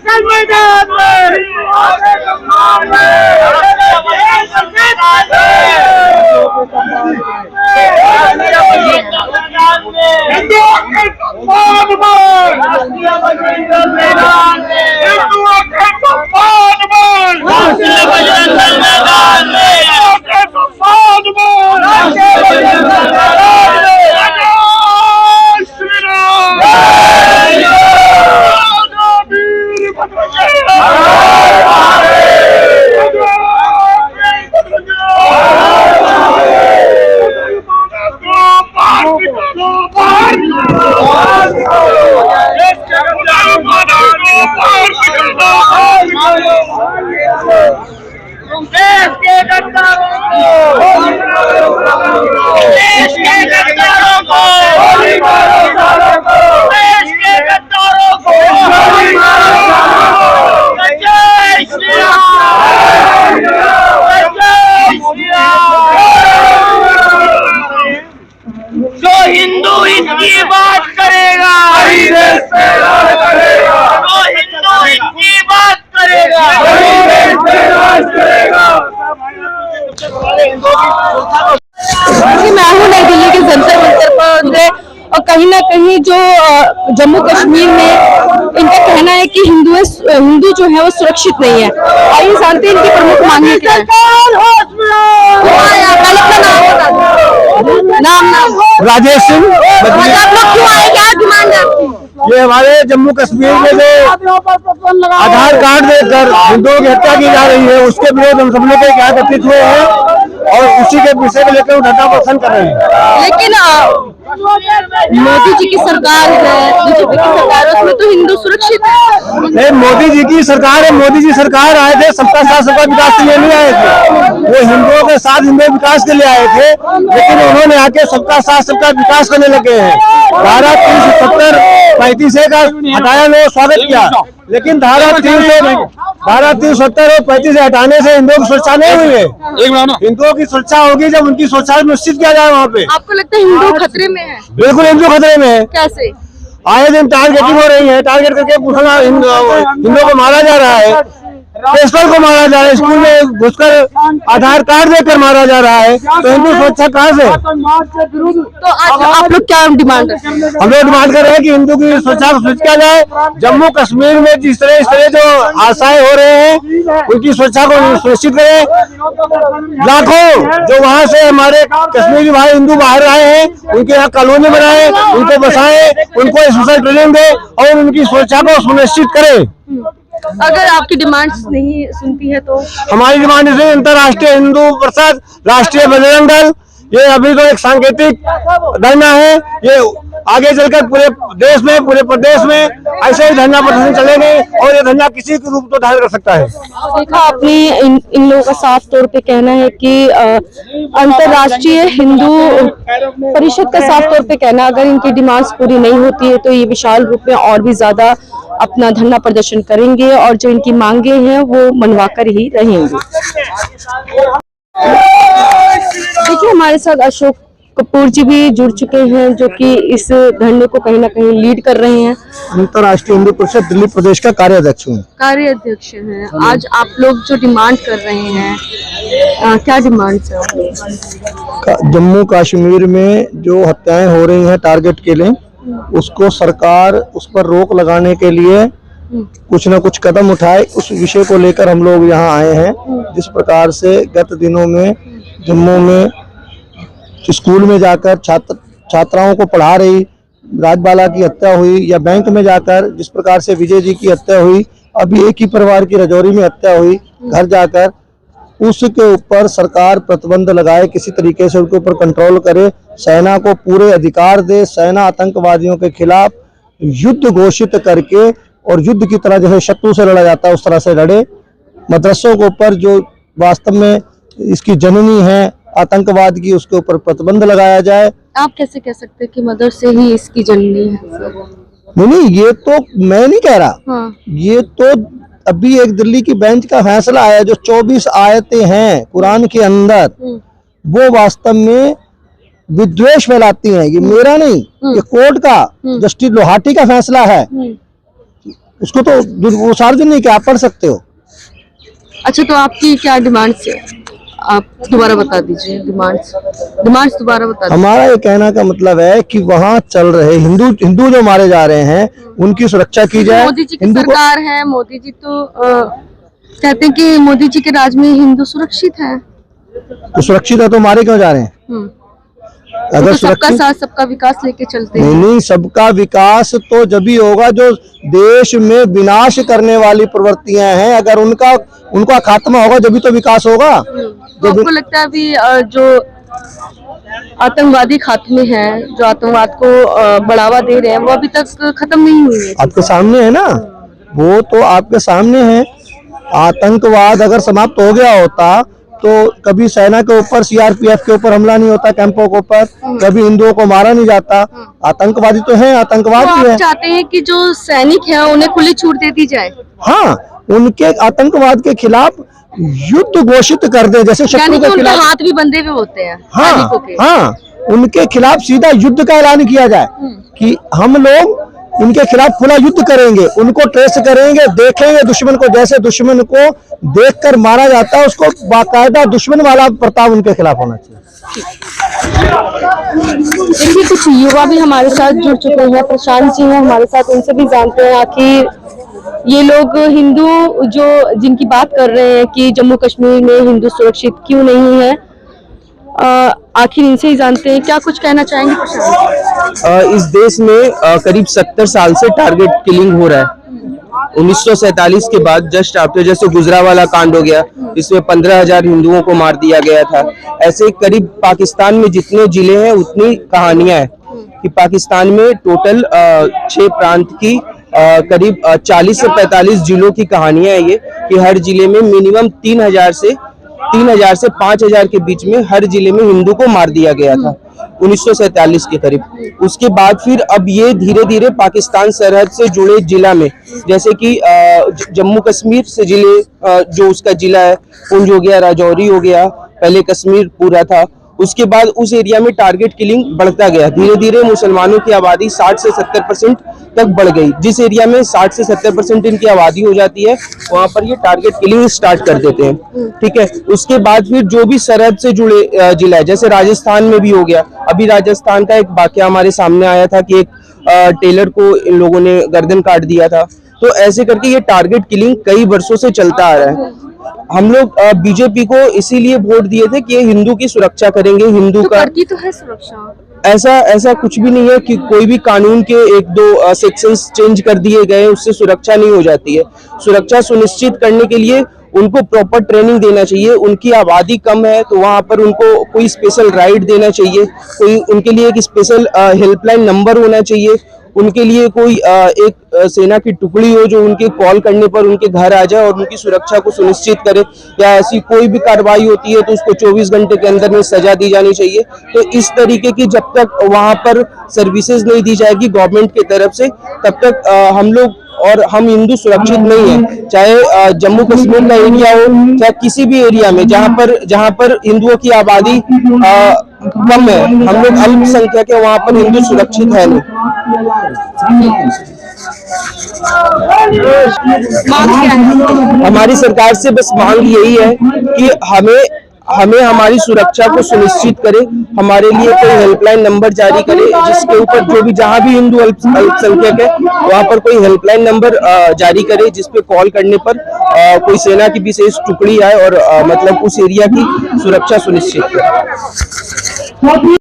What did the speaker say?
कल मैदान में जो हिंदू इसकी बात करेगा, जो हिंदू इसकी बात करेगा। मैं हूँ नई दिल्ली के जंतर मंतर पर और कहीं ना कहीं जो जम्मू कश्मीर में इनका कहना है कि हिंदू जो है वो सुरक्षित नहीं है। आइए जानते हैं इनकी प्रमुख मांगे क्या है। नाम राजेश सिंह। आप लोग क्यों आए, क्या डिमांड है आपकी? ये हमारे जम्मू कश्मीर में जो आधार कार्ड देकर हिंदुओं की हत्या की जा रही है उसके विरोध हम सब लोग एकत्रित हुए हैं और उसी के विषय को लेकर धरना प्रदर्शन कर रहे हैं। लेकिन मोदी जी की सरकार है, बीजेपी की सरकार है, उसमें तो हिंदू सुरक्षित है। नहीं, मोदी जी की सरकार है। मोदी जी सरकार आए थे सबका साथ सबका विकास के लिए नहीं आए थे, वो हिंदुओं के साथ हिंदू विकास के लिए आए थे। लेकिन उन्होंने आके सबका साथ सबका विकास करने लगे हैं। धारा 370 35 का हटाया लोग स्वागत किया, लेकिन धारा 370 और 35 से हटाने से हिंदुओं की सुरक्षा नहीं हुई है। हिंदुओं की सुरक्षा होगी जब उनकी सुरक्षा निश्चित किया जाए। वहाँ पे आपको लगता है हिंदू खतरे में है? बिल्कुल हिंदू खतरे में है। कैसे? आए दिन टारगेटिंग हो रही है, टारगेट करके हिंदुओं को मारा जा रहा है, प्रेसर को मारा जा रहा है, स्कूल में घुसकर आधार कार्ड देकर मारा जा रहा है, तो हिंदू सुरक्षा कहाँ से? तो आज आप लोग क्या डिमांड है? हम लोग डिमांड कर रहे हैं कि हिंदू की सुरक्षा को सुनिश्चित किया जाए। जम्मू कश्मीर में इस तरह जो हादसाएं हो रहे हैं उनकी सुरक्षा को सुनिश्चित करें। लाखों जो वहाँ से हमारे कश्मीरी भाई हिंदू बाहर आए हैं उनके यहाँ कॉलोनी बनाए, उनको बसाए, उनको सोशल ट्रेनिंग दे और उनकी सुरक्षा को सुनिश्चित करें। अगर आपकी डिमांड्स नहीं सुनती है तो? हमारी डिमांड है अंतर्राष्ट्रीय हिंदू परिषद, राष्ट्रीय बजरंग दल, ये अभी तो एक सांकेतिक धरना है। ये आगे चलकर पूरे देश में, पूरे प्रदेश में ऐसे ही धरना प्रदर्शन चलेंगे और ये धरना किसी के रूप तो धारण कर सकता है। देखा आपने इन लोगों का साफ तौर पे कहना है कि अंतर्राष्ट्रीय हिंदू परिषद का साफ तौर पे कहना अगर इनकी डिमांड्स पूरी नहीं होती है तो ये विशाल रूप में और भी ज्यादा अपना धरना प्रदर्शन करेंगे और जो इनकी मांगे हैं वो मनवाकर ही रहेंगे। देखिए हमारे साथ अशोक कपूर जी भी जुड़ चुके हैं जो कि इस धरने को कहीं ना कहीं लीड कर रहे हैं। अंतर्राष्ट्रीय हिंदू परिषद दिल्ली प्रदेश का कार्याध्यक्ष हूँ। कार्याध्यक्ष हैं। आज आप लोग जो डिमांड कर रहे हैं क्या डिमांड है? जम्मू कश्मीर में जो हत्याएं हो रही हैं टारगेट के लिए, उसको सरकार उस पर रोक लगाने के लिए कुछ न कुछ कदम उठाए, उस विषय को लेकर हम लोग यहाँ आए हैं। जिस प्रकार से गत दिनों में जम्मू में स्कूल में जाकर छात्राओं को पढ़ा रही राजबाला की हत्या हुई, या बैंक में जाकर जिस प्रकार से विजय जी की हत्या हुई, अभी एक ही परिवार की राजौरी में हत्या हुई घर जाकर, उसके ऊपर सरकार प्रतिबंध लगाए, किसी तरीके से उनके ऊपर कंट्रोल करे, सेना को पूरे अधिकार दे, सेना आतंकवादियों के खिलाफ युद्ध घोषित करके और युद्ध की तरह जैसे शत्रु से लड़ा जाता है उस तरह से लड़े। मदरसों के ऊपर जो वास्तव में इसकी जननी है आतंकवाद की, उसके ऊपर प्रतिबंध लगाया जाए। आप कैसे कह सकते हैं कि मदरसे ही इसकी जननी है? नहीं, ये तो मैं नहीं कह रहा। हाँ। ये तो अभी एक दिल्ली की बेंच का फैसला आया, जो 24 आयतें हैं कुरान के अंदर, वो वास्तव में विद्वेष फैलाती हैं। ये मेरा नहीं, ये कोर्ट का जस्टिस लोहाटी का फैसला है। उसको तो वो सार्वजनिक है, आप पढ़ सकते हो। अच्छा, तो आपकी क्या डिमांड्स है? आप दोबारा बता दीजिए डिमांड्स दोबारा बता दीजिए। हमारा ये कहना का मतलब है कि वहाँ चल रहे हिंदू जो मारे जा रहे हैं उनकी सुरक्षा की जाए। मोदी जी की सरकार है, मोदी जी तो कहते हैं कि मोदी जी के राज में हिंदू सुरक्षित है। तो सुरक्षित है तो मारे क्यों जा रहे हैं? अगर तो सबका साथ सबका विकास लेके चलते हैं। नहीं, सबका विकास तो जब भी होगा जो देश में विनाश करने वाली प्रवृत्तियां हैं, अगर उनका खात्मा होगा जब भी तो विकास होगा। तो आपको लगता है अभी जो आतंकवादी खात्मे हैं, जो आतंकवाद को बढ़ावा दे रहे हैं, वो अभी तक खत्म नहीं हुई है? आपके सामने है ना, वो तो आपके सामने है। आतंकवाद अगर समाप्त हो गया होता तो कभी सेना के ऊपर, सीआरपीएफ के ऊपर हमला नहीं होता, कैंपों के ऊपर कभी हिंदुओं को मारा नहीं जाता। आतंकवादी तो है, आतंकवाद तो भी है। आप चाहते हैं कि जो सैनिक हैं उन्हें खुली छूट दे दी जाए? हाँ, उनके आतंकवाद के खिलाफ युद्ध घोषित कर दे, जैसे शत्रु के खिलाफ। हाथ भी बंधे हुए होते हैं हाँ हाँ, उनके खिलाफ सीधा युद्ध का ऐलान किया जाए कि हम लोग इनके खिलाफ खुला युद्ध करेंगे, उनको ट्रेस करेंगे, देखेंगे दुश्मन को, जैसे दुश्मन को देखकर मारा जाता है उसको बाकायदा दुश्मन वाला बर्ताव उनके खिलाफ होना चाहिए। देखिए, कुछ युवा भी हमारे साथ जुड़ चुके हैं। प्रशांत जी हैं हमारे साथ, उनसे भी जानते हैं आखिर ये लोग हिंदू जो जिनकी बात कर रहे हैं कि जम्मू कश्मीर में हिंदू सुरक्षित क्यों नहीं है, आखिर इनसे ही जानते हैं। क्या कुछ कहना चाहेंगे प्रशांत? इस देश में करीब 70 साल से टारगेट किलिंग हो रहा है। 1947 के बाद जस्ट आफ्टर, जैसे गुजरावाला कांड हो गया, इसमें 15,000 हिंदुओं को मार दिया गया था। ऐसे करीब पाकिस्तान में जितने जिले हैं उतनी कहानियां हैं कि पाकिस्तान में टोटल 6 प्रांत की करीब 40 से 45 जिलों की कहानियां है ये, कि हर जिले में मिनिमम 3,000 से 5,000 के बीच में हर जिले में हिंदू को मार दिया गया था 1947 के करीब। उसके बाद फिर अब ये धीरे धीरे पाकिस्तान सरहद से जुड़े जिला में, जैसे कि जम्मू कश्मीर से जिले, जो उसका जिला है पुंछ हो गया, राजौरी हो गया, पहले कश्मीर पूरा था, उसके बाद उस एरिया में टारगेट किलिंग बढ़ता गया। धीरे धीरे मुसलमानों की आबादी 60 से 70% तक बढ़ गई। जिस एरिया में 60 से 70% इनकी आबादी हो जाती है वहां पर ये टारगेट किलिंग स्टार्ट कर देते हैं। ठीक है, उसके बाद फिर जो भी सरहद से जुड़े जिला है, जैसे राजस्थान में भी हो गया। अभी राजस्थान का एक वाकया हमारे सामने आया था कि एक टेलर को इन लोगों ने गर्दन काट दिया था। तो ऐसे करके ये टारगेट किलिंग कई वर्षों से चलता आ रहा है। हम लोग बीजेपी को इसीलिए वोट दिए थे कि ये हिंदू की सुरक्षा करेंगे, हिंदू तो का करती तो है सुरक्षा। ऐसा कुछ भी नहीं है कि कोई भी कानून के 1-2 सेक्शंस चेंज कर दिए गए उससे सुरक्षा नहीं हो जाती है। सुरक्षा सुनिश्चित करने के लिए उनको प्रॉपर ट्रेनिंग देना चाहिए। उनकी आबादी कम है तो वहां पर उनको कोई स्पेशल राइड देना चाहिए, कोई उनके लिए एक स्पेशल हेल्पलाइन नंबर होना चाहिए, उनके लिए कोई एक सेना की टुकड़ी हो जो उनके कॉल करने पर उनके घर आ जाए और उनकी सुरक्षा को सुनिश्चित करे। या ऐसी कोई भी कार्रवाई होती है तो उसको 24 घंटे के अंदर में सजा दी जानी चाहिए। तो इस तरीके की जब तक वहां पर सर्विसेज नहीं दी जाएगी गवर्नमेंट की तरफ से, तब तक हम लोग और हम हिंदू सुरक्षित नहीं है। चाहे जम्मू कश्मीर का एरिया हो, चाहे किसी भी एरिया में जहां पर हिंदुओं की आबादी कम है, हम लोग अल्पसंख्यक है, वहां पर हिंदू सुरक्षित है नहीं। मांग क्या है? हमारी सरकार से बस मांग यही है कि हमें हमारी सुरक्षा को सुनिश्चित करे, हमारे लिए कोई हेल्पलाइन नंबर जारी करे जिसके ऊपर जो भी जहां भी हिंदू अल्पसंख्यक है वहां पर कोई हेल्पलाइन नंबर जारी करे जिसपे कॉल करने पर कोई सेना की विशेष टुकड़ी आए और मतलब उस एरिया की सुरक्षा सुनिश्चित करे। करो